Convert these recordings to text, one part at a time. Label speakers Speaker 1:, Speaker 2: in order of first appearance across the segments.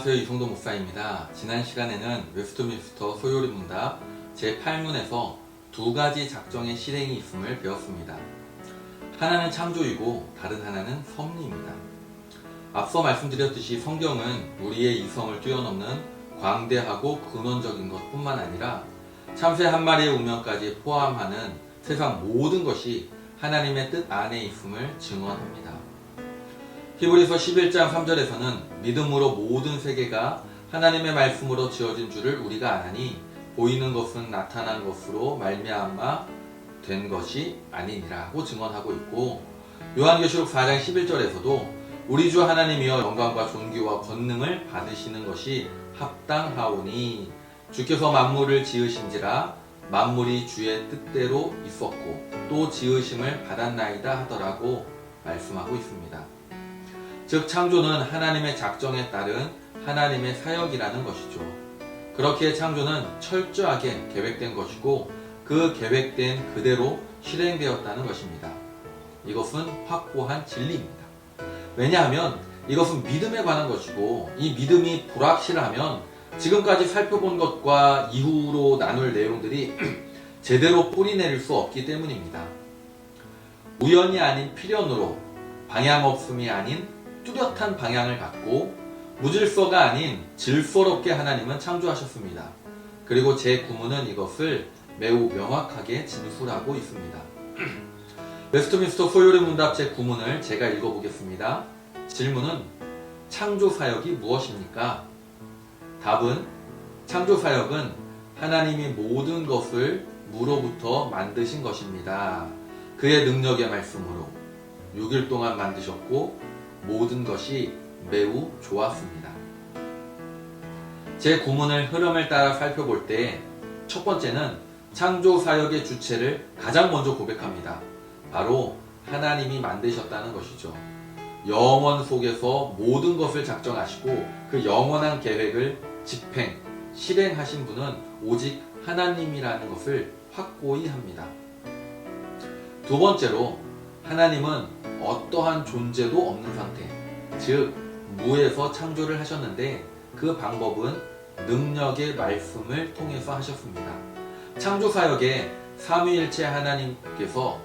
Speaker 1: 안녕하세요. 이성도 목사입니다. 지난 시간에는 웨스트민스터 소요리 문답 제8문에서 두 가지 작정의 실행이 있음을 배웠습니다. 하나는 창조이고 다른 하나는 섭리입니다. 앞서 말씀드렸듯이 성경은 우리의 이성을 뛰어넘는 광대하고 근원적인 것뿐만 아니라 참새 한 마리의 운명까지 포함하는 세상 모든 것이 하나님의 뜻 안에 있음을 증언합니다. 히브리서 11장 3절에서는 믿음으로 모든 세계가 하나님의 말씀으로 지어진 줄을 우리가 아나니 보이는 것은 나타난 것으로 말미암아 된 것이 아니니라고 증언하고 있고, 요한계시록 4장 11절에서도 우리 주 하나님이여 영광과 존귀와 권능을 받으시는 것이 합당하오니 주께서 만물을 지으신지라 만물이 주의 뜻대로 있었고 또 지으심을 받았나이다 하더라고 말씀하고 있습니다. 즉 창조는 하나님의 작정에 따른 하나님의 사역이라는 것이죠. 그렇기에 창조는 철저하게 계획된 것이고 그 계획된 그대로 실행되었다는 것입니다. 이것은 확고한 진리입니다. 왜냐하면 이것은 믿음에 관한 것이고, 이 믿음이 불확실하면 지금까지 살펴본 것과 이후로 나눌 내용들이 제대로 뿌리내릴 수 없기 때문입니다. 우연이 아닌 필연으로 방향 없음이 아닌 뚜렷한 방향을 갖고 무질서가 아닌 질서롭게 하나님은 창조하셨습니다. 그리고 제9문은 이것을 매우 명확하게 진술하고 있습니다. 웨스트민스터 소요리 문답 제9문을 제가 읽어보겠습니다. 질문은 창조 사역이 무엇입니까? 답은 창조 사역은 하나님이 모든 것을 무로부터 만드신 것입니다. 그의 능력의 말씀으로 6일 동안 만드셨고 모든 것이 매우 좋았습니다. 제9문의 흐름을 따라 살펴볼 때 첫 번째는 창조 사역의 주체를 가장 먼저 고백합니다. 바로 하나님이 만드셨다는 것이죠. 영원 속에서 모든 것을 작정하시고 그 영원한 계획을 집행, 실행하신 분은 오직 하나님이라는 것을 확고히 합니다. 두 번째로 하나님은 어떠한 존재도 없는 상태, 즉 무에서 창조를 하셨는데 그 방법은 능력의 말씀을 통해서 하셨습니다. 창조 사역에 삼위일체 하나님께서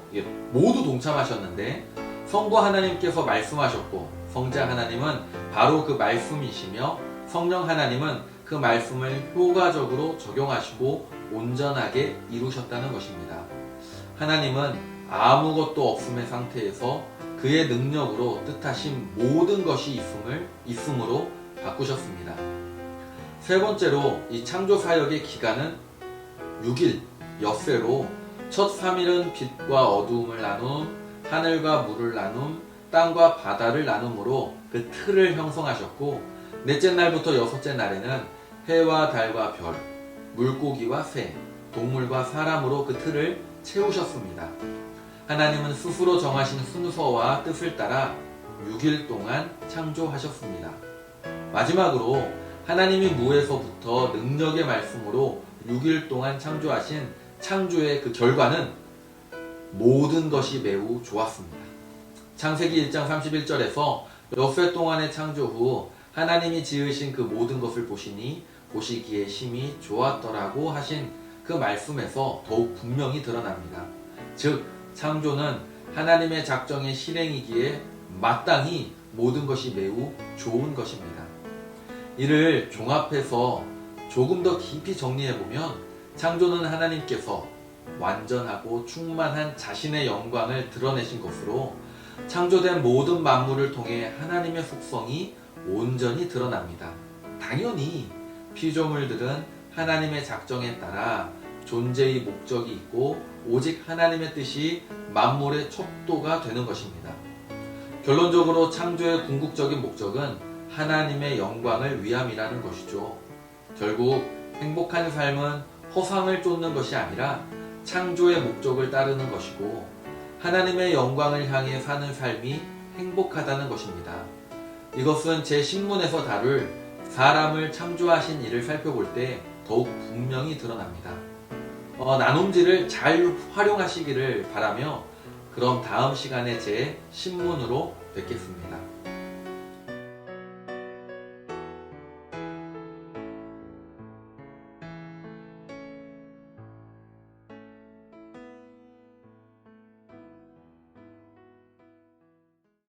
Speaker 1: 모두 동참하셨는데 성부 하나님께서 말씀하셨고 성자 하나님은 바로 그 말씀이시며 성령 하나님은 그 말씀을 효과적으로 적용하시고 온전하게 이루셨다는 것입니다. 하나님은 아무것도 없음의 상태에서 그의 능력으로 뜻하신 모든 것이 있음으로 바꾸셨습니다. 세 번째로 이 창조 사역의 기간은 6일, 엿새로 첫 3일은 빛과 어두움을 나눔, 하늘과 물을 나눔, 땅과 바다를 나눔으로 그 틀을 형성하셨고, 넷째 날부터 여섯째 날에는 해와 달과 별, 물고기와 새, 동물과 사람으로 그 틀을 채우셨습니다. 하나님은 스스로 정하신 순서와 뜻을 따라 6일 동안 창조하셨습니다. 마지막으로 하나님이 무에서부터 능력의 말씀으로 6일 동안 창조하신 창조의 그 결과는 모든 것이 매우 좋았습니다. 창세기 1장 31절에서 엿새 동안의 창조 후 하나님이 지으신 그 모든 것을 보시니 보시기에 심히 좋았더라고 하신 그 말씀에서 더욱 분명히 드러납니다. 즉 창조는 하나님의 작정의 실행이기에 마땅히 모든 것이 매우 좋은 것입니다. 이를 종합해서 조금 더 깊이 정리해보면 창조는 하나님께서 완전하고 충만한 자신의 영광을 드러내신 것으로 창조된 모든 만물을 통해 하나님의 속성이 온전히 드러납니다. 당연히 피조물들은 하나님의 작정에 따라 존재의 목적이 있고 오직 하나님의 뜻이 만물의 척도가 되는 것입니다. 결론적으로 창조의 궁극적인 목적은 하나님의 영광을 위함이라는 것이죠. 결국 행복한 삶은 허상을 쫓는 것이 아니라 창조의 목적을 따르는 것이고 하나님의 영광을 향해 사는 삶이 행복하다는 것입니다. 이것은 제10문에서 다룰 사람을 창조하신 일을 살펴볼 때 더욱 분명히 드러납니다. 나눔지를 잘 활용하시기를 바라며 그럼 다음 시간에 제10문으로 뵙겠습니다.